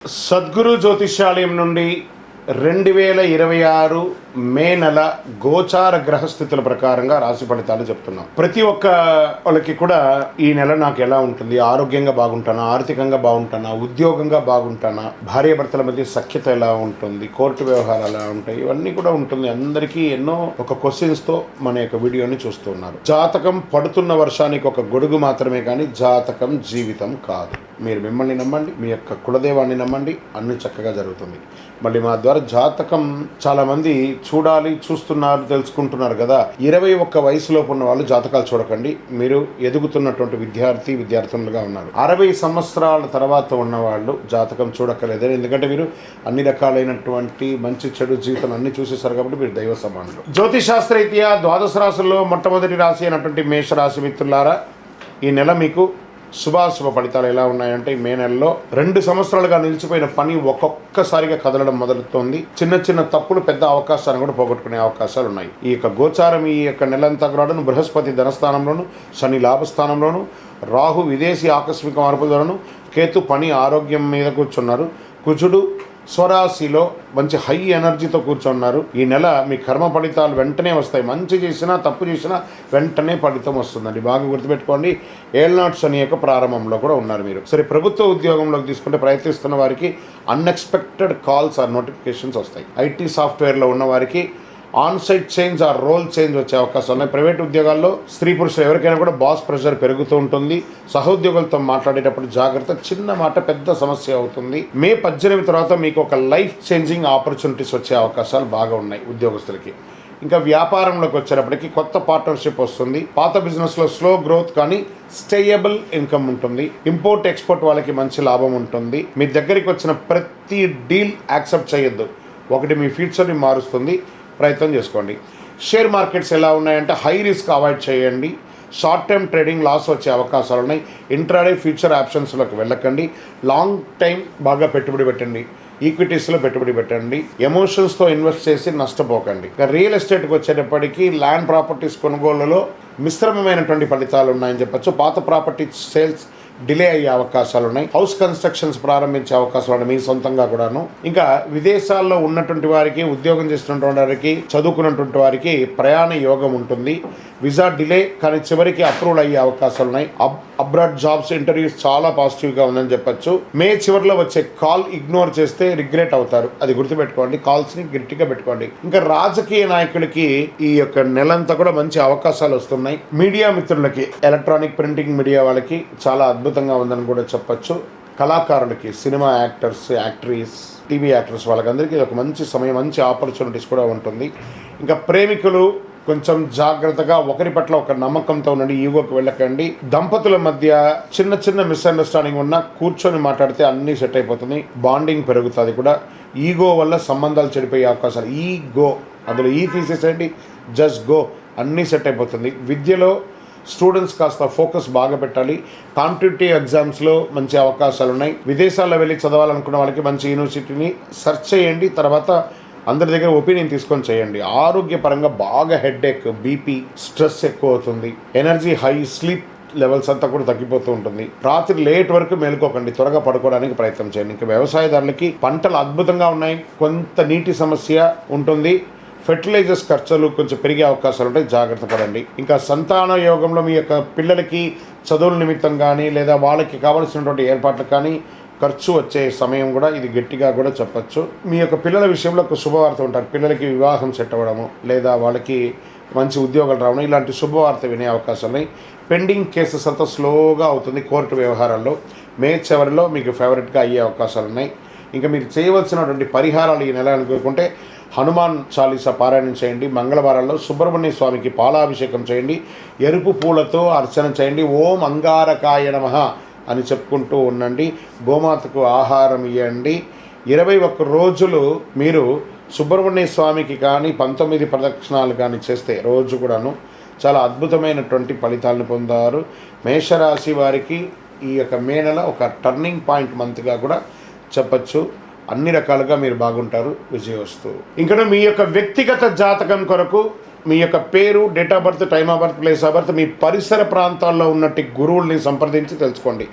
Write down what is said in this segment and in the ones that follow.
సద్గురు జ్యోతిష్యాలయం నుండి 2026 మే నెల గోచార గ్రహస్థితుల ప్రకారంగా రాశి ఫలితాలు చెప్తున్నాం. ప్రతి ఒక్క వాళ్ళకి కూడా ఈ నెల నాకు ఎలా ఉంటుంది, ఆరోగ్యంగా బాగుంటానా, ఆర్థికంగా బాగుంటానా, ఉద్యోగంగా బాగుంటానా, భార్యాభర్తల మధ్య సఖ్యత ఎలా ఉంటుంది, కోర్టు వ్యవహారాలు ఎలా ఉంటాయి, ఇవన్నీ కూడా ఉంటుంది. అందరికీ ఎన్నో ఒక క్వశ్చన్స్తో మన యొక్క వీడియోని చూస్తున్నారు. జాతకం పడుతున్న వర్షానికి ఒక గొడుగు మాత్రమే కానీ జాతకం జీవితం కాదు. మీరు మిమ్మల్ని నమ్మండి, మీ యొక్క కులదేవాన్ని నమ్మండి, అన్ని చక్కగా జరుగుతుంది. మళ్ళీ మా ద్వారా జాతకం చాలా మంది చూడాలి, చూస్తున్నారు, తెలుసుకుంటున్నారు కదా. 21 వయసులోపు ఉన్న వాళ్ళు జాతకాలు చూడకండి. మీరు ఎదుగుతున్నటువంటి విద్యార్థులుగా ఉన్నారు. 60 సంవత్సరాల తర్వాత ఉన్న వాళ్ళు జాతకం చూడక్కర్లేదు. ఎందుకంటే మీరు అన్ని రకాలైనటువంటి మంచి చెడు జీవితం అన్ని చూసేసారు కాబట్టి మీరు దైవ సమానులు. జ్యోతిశాస్త్రరీత్యా ద్వాదశ రాశుల్లో మొట్టమొదటి రాశి అయినటువంటి మేషరాశి మిత్రులారా, ఈ నెల మీకు శుభాశుభ ఫలితాలు ఎలా ఉన్నాయంటే, మే నెలలో 2 సంవత్సరాలుగా నిలిచిపోయిన పని ఒక్కొక్కసారిగా కదలడం మొదలుతోంది. చిన్న చిన్న తప్పులు పెద్ద అవకాశాలను కూడా పోగొట్టుకునే అవకాశాలు ఉన్నాయి. ఈ యొక్క గోచారం ఈ యొక్క నెలంతా కూడా బృహస్పతి ధనస్థానంలోను, శని లాభస్థానంలోను, రాహు విదేశీ ఆకస్మిక మార్పులను, కేతు పని ఆరోగ్యం మీద కూర్చున్నారు, కుజుడు స్వరాశిలో మంచి హై ఎనర్జీతో కూర్చున్నారు. ఈ నెల మీ కర్మ ఫలితాలు వెంటనే వస్తాయి. మంచి చేసినా తప్పు చేసినా వెంటనే ఫలితం వస్తుందండి. బాగా గుర్తుపెట్టుకోండి. ఏళ్నాటి శని యొక్క ప్రారంభంలో కూడా ఉన్నారు మీరు. సరే, ప్రభుత్వ ఉద్యోగంలోకి తీసుకుంటే ప్రయత్నిస్తున్న వారికి అన్ఎక్స్పెక్టెడ్ కాల్స్ ఆర్ నోటిఫికేషన్స్ వస్తాయి. ఐటీ సాఫ్ట్వేర్లో ఉన్న వారికి onsite change or role change వచ్చే అవకాశాలు ఉన్నాయి. ప్రైవేట్ ఉద్యోగాల్లో స్త్రీ పురుషులు ఎవరికైనా కూడా బాస్ ప్రెషర్ పెరుగుతూ ఉంటుంది. సహోద్యోగులతో మాట్లాడేటప్పుడు జాగ్రత్త. చిన్న మాట పెద్ద సమస్య అవుతుంది. మే 18 తర్వాత మీకు ఒక లైఫ్ చేంజింగ్ ఆపర్చునిటీస్ వచ్చే అవకాశాలు బాగా ఉన్నాయి ఉద్యోగస్తులకి. ఇంకా వ్యాపారంలోకి వచ్చేటప్పటికి కొత్త పార్ట్నర్షిప్ వస్తుంది. పాత బిజినెస్లో స్లో గ్రోత్ కానీ స్టేయబుల్ ఇన్కమ్ ఉంటుంది. ఇంపోర్ట్ ఎక్స్పోర్ట్ వాళ్ళకి మంచి లాభం ఉంటుంది. మీ దగ్గరికి వచ్చిన ప్రతి డీల్ యాక్సెప్ట్ చేయొద్దు. ఒకటి మీ ఫ్యూచర్ని మారుస్తుంది. ప్రయత్నం చేసుకోండి. షేర్ మార్కెట్స్ ఎలా ఉన్నాయంటే హై రిస్క్ అవాయిడ్ చేయండి. షార్ట్ టర్మ్ ట్రేడింగ్ లాస్ వచ్చే అవకాశాలు ఉన్నాయి. ఇంట్రాడే ఫ్యూచర్ ఆప్షన్స్లోకి వెళ్ళకండి. లాంగ్ టైం బాగా పెట్టుబడి పెట్టండి. ఈక్విటీస్లో పెట్టుబడి పెట్టండి. ఎమోషన్స్తో ఇన్వెస్ట్ చేసి నష్టపోకండి. ఇక రియల్ ఎస్టేట్కి వచ్చేటప్పటికి ల్యాండ్ ప్రాపర్టీస్ కొనుగోలులో మిశ్రమమైనటువంటి ఫలితాలు ఉన్నాయని చెప్పచ్చు. పాత ప్రాపర్టీ సేల్స్ డిలే అయ్యే అవకాశాలు ఉన్నాయి. హౌస్ కన్స్ట్రక్షన్స్ ప్రారంభించే అవకాశాలు ఉన్నాయి మీ సొంతంగా కూడాను. ఇంకా విదేశాల్లో ఉన్నటువంటి వారికి, ఉద్యోగం చేస్తున్నటువంటి వారికి, చదువుకున్నటువంటి వారికి ప్రయాణ యోగం ఉంటుంది. వీసా డిలే కానీ చివరికి అప్రూవల్ అయ్యే అవకాశాలు ఉన్నాయి. అబ్రాడ్ జాబ్స్ ఇంటర్వ్యూస్ చాలా పాజిటివ్గా ఉందని చెప్పచ్చు. మే చివరిలో వచ్చే కాల్ ఇగ్నోర్ చేస్తే రిగ్రెట్ అవుతారు. అది గుర్తుపెట్టుకోండి. కాల్స్ని గట్టిగా పెట్టుకోండి. ఇంకా రాజకీయ నాయకులకి ఈ యొక్క నెలంతా కూడా మంచి అవకాశాలు వస్తున్నాయి. మీడియా మిత్రులకి, ఎలక్ట్రానిక్ ప్రింటింగ్ మీడియా వాళ్ళకి చాలా అద్భుతంగా ఉందని కూడా చెప్పచ్చు. కళాకారులకి, సినిమా యాక్టర్స్, యాక్ట్రీస్, టీవీ యాక్టర్స్ వాళ్ళకందరికీ ఒక మంచి సమయం, మంచి ఆపర్చునిటీస్ కూడా ఉంటుంది. ఇంకా ప్రేమికులు కొంచెం జాగ్రత్తగా, ఒకరి పట్ల ఒక నమ్మకంతో ఉండండి. ఈగోకి వెళ్ళకండి. దంపతుల మధ్య చిన్న చిన్న మిస్అండర్స్టాండింగ్ ఉన్నా కూర్చొని మాట్లాడితే అన్నీ సెట్ అయిపోతుంది. బాండింగ్ పెరుగుతుంది కూడా. ఈగో వల్ల సంబంధాలు చెడిపోయే అవకాశాలు. అందులో తీసేసేయండి, జస్ట్ గో, అన్నీ సెట్ అయిపోతుంది. విద్యలో స్టూడెంట్స్ కాస్త ఫోకస్ బాగా పెట్టాలి. కాంపిటేటివ్ ఎగ్జామ్స్లో మంచి అవకాశాలు ఉన్నాయి. విదేశాల్లో వెళ్ళి చదవాలనుకున్న వాళ్ళకి మంచి యూనివర్సిటీని సెర్చ్ చేయండి. తర్వాత అందరి దగ్గర ఒపీనియన్ తీసుకొని చేయండి. ఆరోగ్యపరంగా బాగా హెడ్ఏక్, బీపీ, స్ట్రెస్ ఎక్కువ అవుతుంది. ఎనర్జీ హై, స్లీప్ లెవెల్స్ అంతా కూడా తగ్గిపోతూ ఉంటుంది. రాత్రి లేట్ వరకు మేలుకోకండి. త్వరగా పడుకోవడానికి ప్రయత్నం చేయండి. ఇంకా వ్యవసాయదారులకి పంటలు అద్భుతంగా ఉన్నాయి. కొంత నీటి సమస్య ఉంటుంది. ఫెర్టిలైజర్స్ ఖర్చులు కొంచెం పెరిగే అవకాశాలు ఉంటాయి. జాగ్రత్త పడండి. ఇంకా సంతాన యోగంలో మీ యొక్క పిల్లలకి చదువుల నిమిత్తం కానీ లేదా వాళ్ళకి కావాల్సినటువంటి ఏర్పాట్లు కానీ ఖర్చు వచ్చే సమయం కూడా ఇది గట్టిగా కూడా చెప్పచ్చు. మీ యొక్క పిల్లల విషయంలో ఒక శుభవార్త ఉంటారు. పిల్లలకి వివాహం సెట్ అవ్వడము లేదా వాళ్ళకి మంచి ఉద్యోగాలు రావడం, ఇలాంటి శుభవార్త వినే అవకాశాలు ఉన్నాయి. పెండింగ్ కేసెస్ అంతా స్లోగా అవుతుంది. కోర్టు వ్యవహారాల్లో మే చివరిలో మీకు ఫేవరెట్గా అయ్యే అవకాశాలు ఉన్నాయి. ఇంకా మీరు చేయవలసినటువంటి పరిహారాలు ఈ నెల అనుకుంటే హనుమాన్ చాలీసా పారాయణం చేయండి. మంగళవారాల్లో సుబ్రహ్మణ్య స్వామికి పాలాభిషేకం చేయండి. ఎరుపు పూలతో అర్చన చేయండి. ఓం అంగారకాయ నమః అని చెప్పుకుంటూ ఉండండి. గోమాతకు ఆహారం ఇవ్వండి. 21 రోజులు మీరు సుబ్రహ్మణ్య స్వామికి కానీ 19 ప్రదక్షిణాలు కానీ చేస్తే రోజు కూడాను చాలా అద్భుతమైనటువంటి ఫలితాలను పొందారు. మేషరాశి వారికి ఈ యొక్క మే నెల ఒక టర్నింగ్ పాయింట్ మంత్గా కూడా చెప్పచ్చు. అన్ని రకాలుగా మీరు బాగుంటారు. విజయోస్తు. ఇంకా మీ యొక్క వ్యక్తిగత జాతకం కొరకు మీ యొక్క పేరు, date of birth, time of birth, place of birth, మీ పరిసర ప్రాంతాల్లో ఉన్నట్టు గురువుల్ని సంప్రదించి తెలుసుకోండి.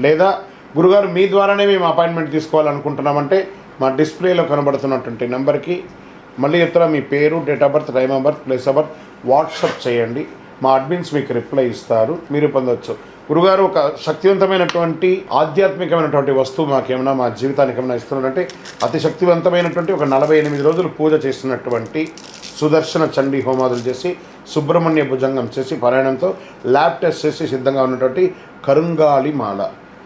లేదా గురుగారు మీ ద్వారానే మేము అపాయింట్మెంట్ తీసుకోవాలనుకుంటున్నామంటే మా డిస్ప్లేలో కనబడుతున్నటువంటి నెంబర్కి మళ్ళీ ఇతర మీ పేరు, date of birth, time of birth, place of birth WhatsApp చేయండి. మా అడ్మిన్స్ మీకు రిప్లై ఇస్తారు, మీరు పొందవచ్చు. గురుగారు ఒక శక్తివంతమైనటువంటి ఆధ్యాత్మికమైనటువంటి వస్తువు మాకేమైనా మా జీవితానికి ఏమైనా ఇస్తున్నారంటే అతి శక్తివంతమైనటువంటి ఒక 48 రోజులు పూజ చేసినటువంటి సుదర్శన చండీ హోమాదులు చేసి సుబ్రహ్మణ్య భుజంగం చేసి పారాయణంతో ల్యాబ్ టెస్ట్ చేసి సిద్ధంగా ఉన్నటువంటి కరుంగాలి మాల.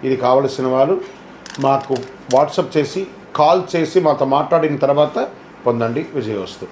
ఇది కావలసిన వాళ్ళు మాకు వాట్సాప్ చేసి కాల్ చేసి మాతో మాట్లాడిన తర్వాత పొందండి. విజయోస్తు.